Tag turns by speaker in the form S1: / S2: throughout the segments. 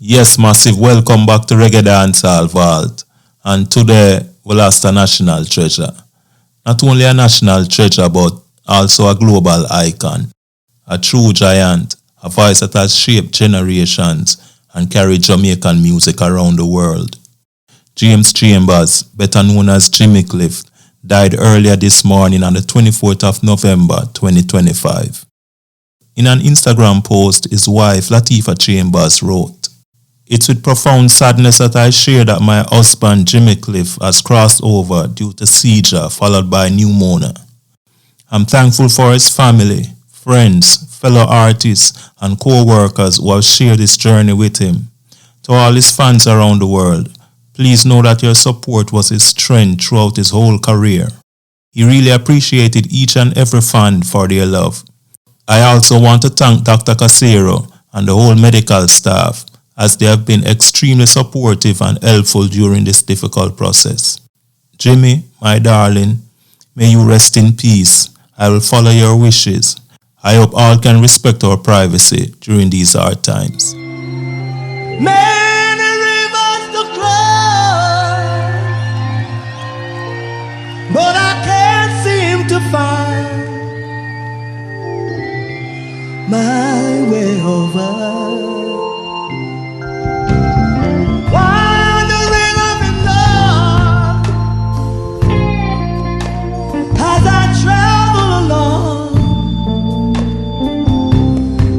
S1: Yes, massive welcome back to Reggae Dancehall Vault. And today we lost a national treasure. Not only a national treasure, but also a global icon. A true giant, a voice that has shaped generations and carried Jamaican music around the world. James Chambers, better known as Jimmy Cliff, died earlier this morning on the 24th of November 2025. In an Instagram post, his wife Latifah Chambers wrote, "It's with profound sadness that I share that my husband Jimmy Cliff has crossed over due to seizure followed by pneumonia. I'm thankful for his family, friends, fellow artists, and co-workers who have shared this journey with him. To all his fans around the world, please know that your support was his strength throughout his whole career. He really appreciated each and every fan for their love. I also want to thank Dr. Casero and the whole medical staff, as they have been extremely supportive and helpful during this difficult process. Jimmy, my darling, may you rest in peace. I will follow your wishes. I hope all can respect our privacy during these hard times."
S2: Many rivers to cross, but I can't seem to find my way over. Wandering up and down as I travel along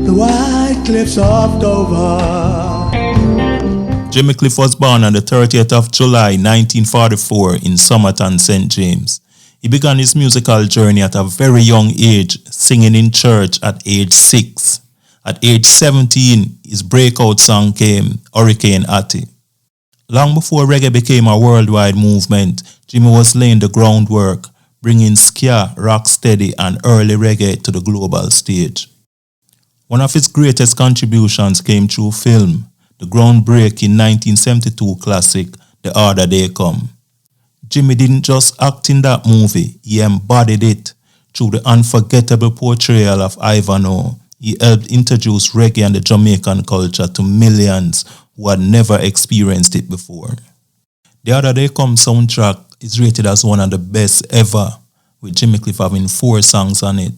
S2: the white cliffs of Dover.
S1: Jimmy Cliff was born on the 30th of July 1944 in Somerton, St. James. He began his musical journey at a very young age, singing in church at age 6. At age 17, his breakout song came, Hurricane Hattie. Long before reggae became a worldwide movement, Jimmy was laying the groundwork, bringing ska, rocksteady, and early reggae to the global stage. One of his greatest contributions came through film, the groundbreaking 1972 classic, The Harder They Come. Jimmy didn't just act in that movie, he embodied it. Through the unforgettable portrayal of Ivanhoe, he helped introduce reggae and the Jamaican culture to millions who had never experienced it before. The Harder They Come soundtrack is rated as one of the best ever, with Jimmy Cliff having 4 songs on it.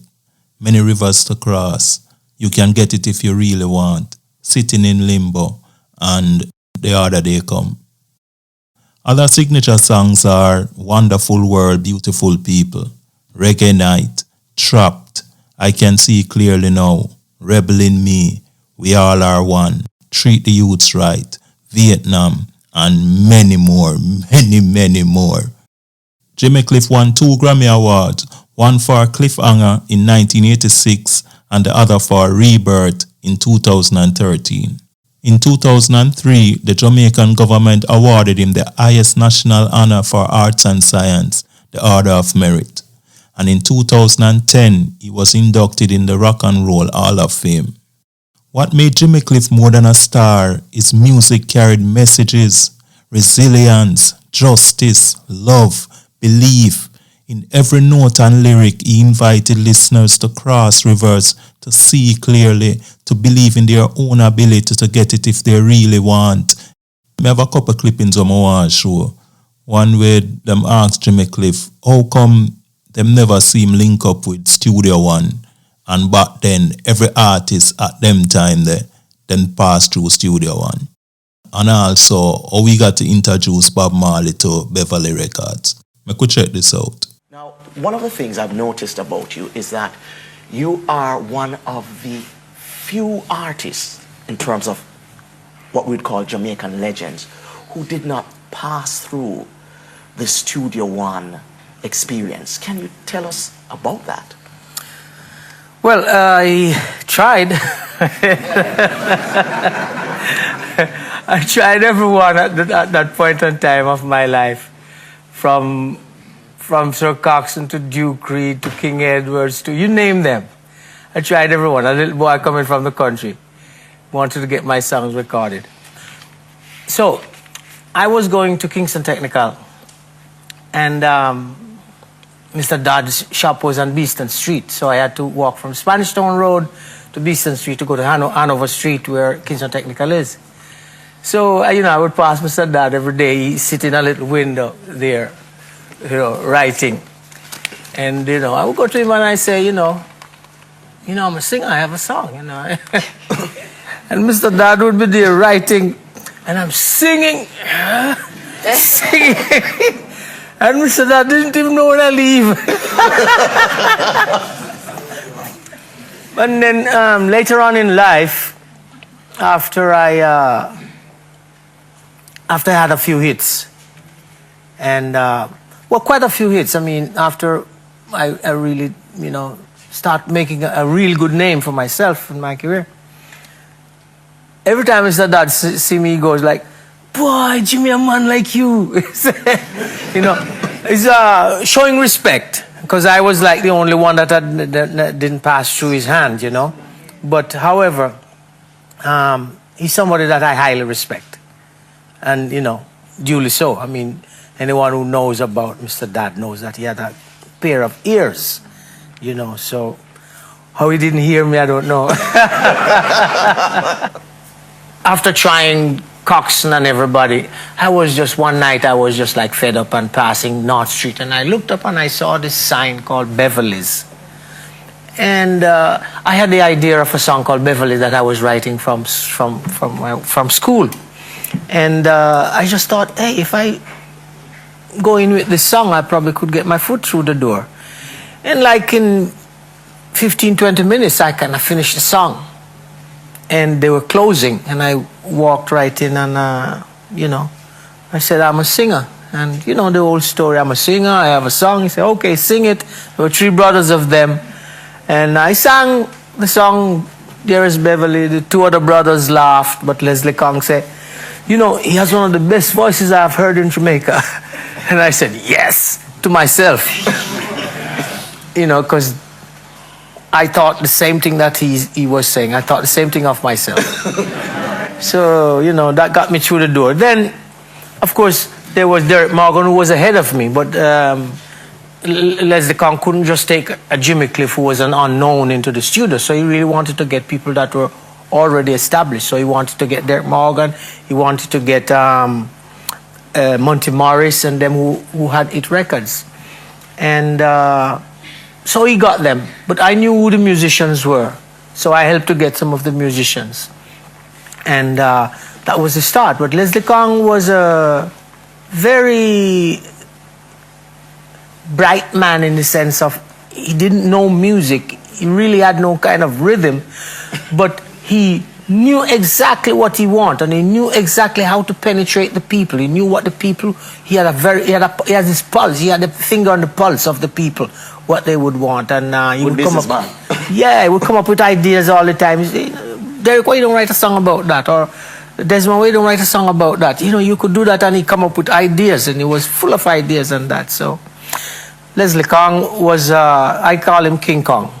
S1: Many Rivers to Cross, You Can Get It If You Really Want, Sitting in Limbo, and The Harder They Come. Other signature songs are Wonderful World, Beautiful People, Reggae Night, Trapped, I Can See Clearly Now, Rebel in Me, We All Are One, Treat the Youths Right, Vietnam, and many more, many more. Jimmy Cliff won 2 Grammy Awards, one for Cliffhanger in 1986 and the other for Rebirth in 2013. In 2003, the Jamaican government awarded him the highest national honor for arts and science, the Order of Merit. And in 2010, he was inducted in the Rock and Roll Hall of Fame. What made Jimmy Cliff more than a star is music carried messages, resilience, justice, love, belief. In every note and lyric, he invited listeners to cross rivers, to see clearly, to believe in their own ability to get it if they really want. I have a couple clippings on my want to show. One where them asked Jimmy Cliff, how come them never see him link up with Studio One? And back then, every artist at them time there, then passed through Studio One. And also, how we got to introduce Bob Marley to Beverly Records. I could check this out.
S3: Now, one of the things I've noticed about you is that you are one of the few artists in terms of what we'd call Jamaican legends who did not pass through the Studio One experience. Can you tell us about that?
S4: Well, I tried. I tried everyone at that point in time of my life, from Sir Coxsone to Duke Reid to King Edwards to you name them. I tried everyone. A little boy coming from the country wanted to get my songs recorded. So I was going to Kingston Technical, and Mr. Dodd's shop was on Beeston Street, so I had to walk from Spanish Town Road to Beeston Street to go to Hanover Street where Kingston Technical is. So, I would pass Mr. Dad every day. He's sitting in a little window there, writing. And, I would go to him and I say, I'm a singer, I have a song, And Mr. Dad would be there writing, and I'm singing, singing. And Mr. Dad didn't even know when I leave. And then later on in life, after I had a few hits, and quite a few hits. I mean, after I really, start making a real good name for myself in my career. Every time Mr. Dad see me, he goes like, "Boy, Jimmy, a man like you." He's showing respect, because I was like the only one that didn't pass through his hand, But however, he's somebody that I highly respect, and duly so. I mean, anyone who knows about Mr. Dad knows that he had a pair of ears, So how he didn't hear me, I don't know. After trying Coxsone and everybody, one night I was just like fed up and passing North Street, and I looked up and I saw this sign called Beverly's. And I had the idea of a song called Beverly that I was writing from school. And I just thought, hey, if I go in with this song, I probably could get my foot through the door. And like in 15, 20 minutes, I kind of finished the song. And they were closing, and I walked right in and, I said, I'm a singer. And, the old story, I'm a singer, I have a song. He said, okay, sing it. There were 3 brothers of them. And I sang the song, Dearest Beverly. The 2 other brothers laughed, but Leslie Kong said, he has one of the best voices I've heard in Jamaica. And I said, yes, to myself. Because I thought the same thing that he was saying. I thought the same thing of myself. So, that got me through the door. Then, of course, there was Derek Morgan, who was ahead of me. But Leslie Kong couldn't just take a Jimmy Cliff, who was an unknown, into the studio. So he really wanted to get people that were already established. So he wanted to get Derek Morgan. He wanted to get Monty Morris and them who had hit records. And so he got them. But I knew who the musicians were. So I helped to get some of the musicians. And that was the start. But Leslie Kong was a very bright man in the sense of he didn't know music. He really had no kind of rhythm. But he knew exactly what he wanted, and he knew exactly how to penetrate the people. He knew what the people, he had his pulse, he had a finger on the pulse of the people, what they would want. And he would come up, he would come up with ideas all the time. He say, Derek, why you don't write a song about that? Or Desmond, why you don't write a song about that? You could do that, and he'd come up with ideas, and he was full of ideas and that. So Leslie Kong was, I call him King Kong.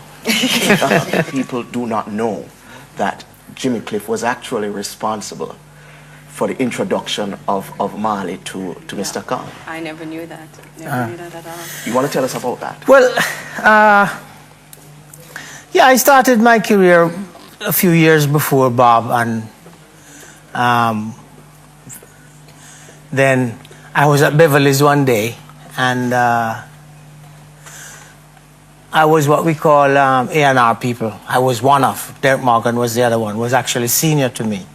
S3: People do not know that Jimmy Cliff was actually responsible for the introduction of Marley to Mr. Kong.
S5: I never knew that. Never knew that at all.
S3: You want to tell us about that?
S4: Well, I started my career a few years before Bob, and then I was at Beverly's one day, and I was what we call A&R people. I was one of. Derek Morgan was the other one, was actually senior to me.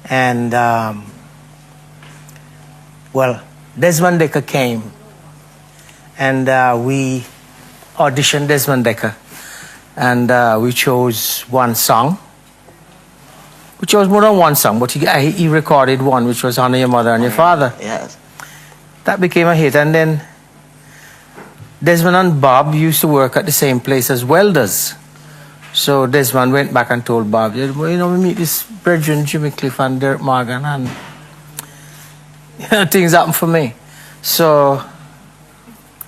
S4: And, Desmond Dekker came, and we auditioned Desmond Dekker. And we chose one song. We chose more than one song, but he recorded one, which was Honor Your Mother and Your Father.
S3: Yes.
S4: That became a hit. And then Desmond and Bob used to work at the same place as welders. So Desmond went back and told Bob, we meet this brethren, Jimmy Cliff and Derek Morgan, and things happened for me. So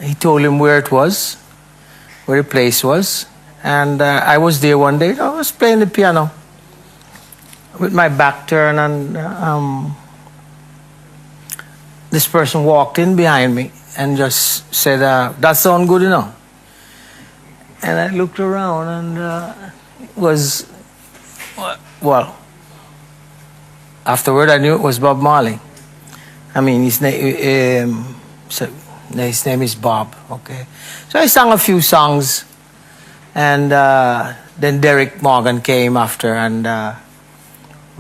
S4: he told him where it was, where the place was. And I was there one day. I was playing the piano with my back turned, and this person walked in behind me and just said, that sound good enough. And I looked around, and it was, afterward, I knew it was Bob Marley. I mean, his name is Bob. Okay, so I sang a few songs, and then Derek Morgan came after, and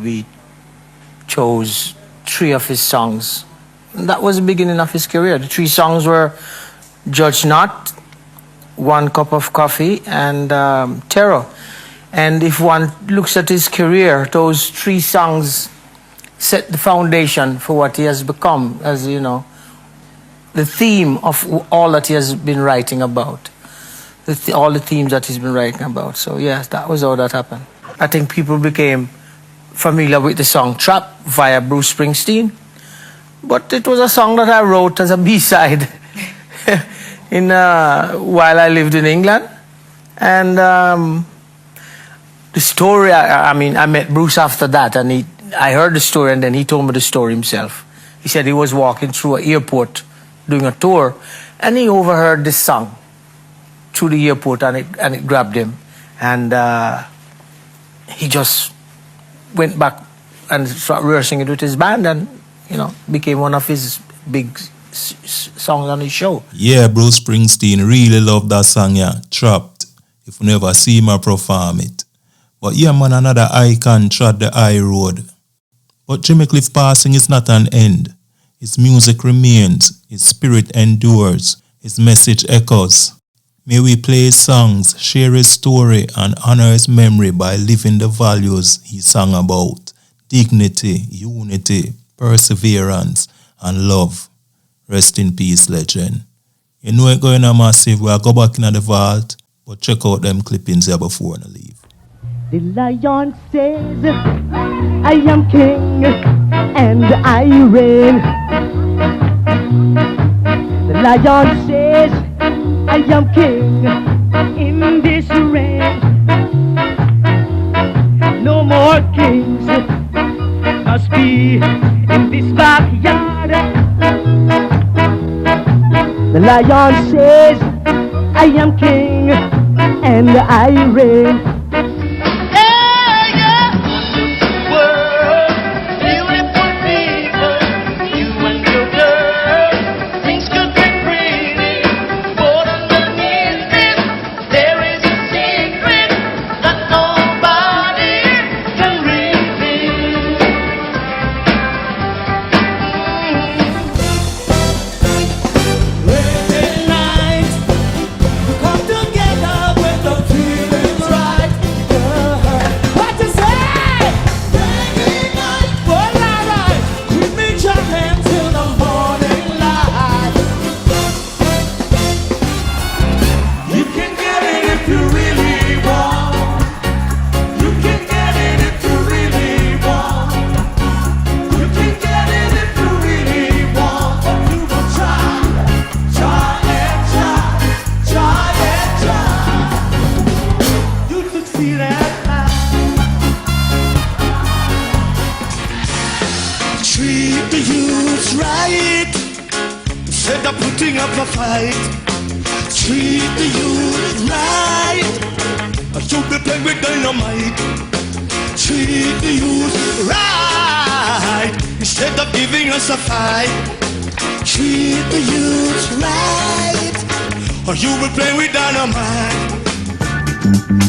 S4: we chose 3 of his songs. And that was the beginning of his career. The 3 songs were Judge Not, One Cup of Coffee, and Terror. And if one looks at his career, those 3 songs set the foundation for what he has become, as you know, the theme of all that he has been writing about, all the themes that he's been writing about. So yes, that was how that happened. I think people became familiar with the song Trap via Bruce Springsteen, but it was a song that I wrote as a B-side while I lived in England. And the story, I mean, I met Bruce after that, and I heard the story, and then he told me the story himself. He said he was walking through an airport doing a tour, and he overheard this song through the airport, and it grabbed him. And he just went back and started rehearsing it with his band, and, you know, became one of his big songs on his show.
S1: Yeah, Bruce Springsteen really loved that song, yeah, Trapped, if you never see him perform it. But yeah, man, another icon trod the high road. But Jimmy Cliff passing is not an end. His music remains, his spirit endures, his message echoes. May we play his songs, share his story, and honor his memory by living the values he sang about: dignity, unity, perseverance, and love. Rest in peace, legend. You know it going on massive. We'll go back in the vault, but check out them clippings here before I leave.
S2: The lion says, I am king and I reign. The lion says, I am king in this reign. No more kings must be in this backyard. The lion says, I am king and I reign.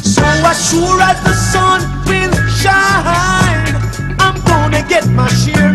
S6: So as sure as the sun will shine, I'm gonna get my share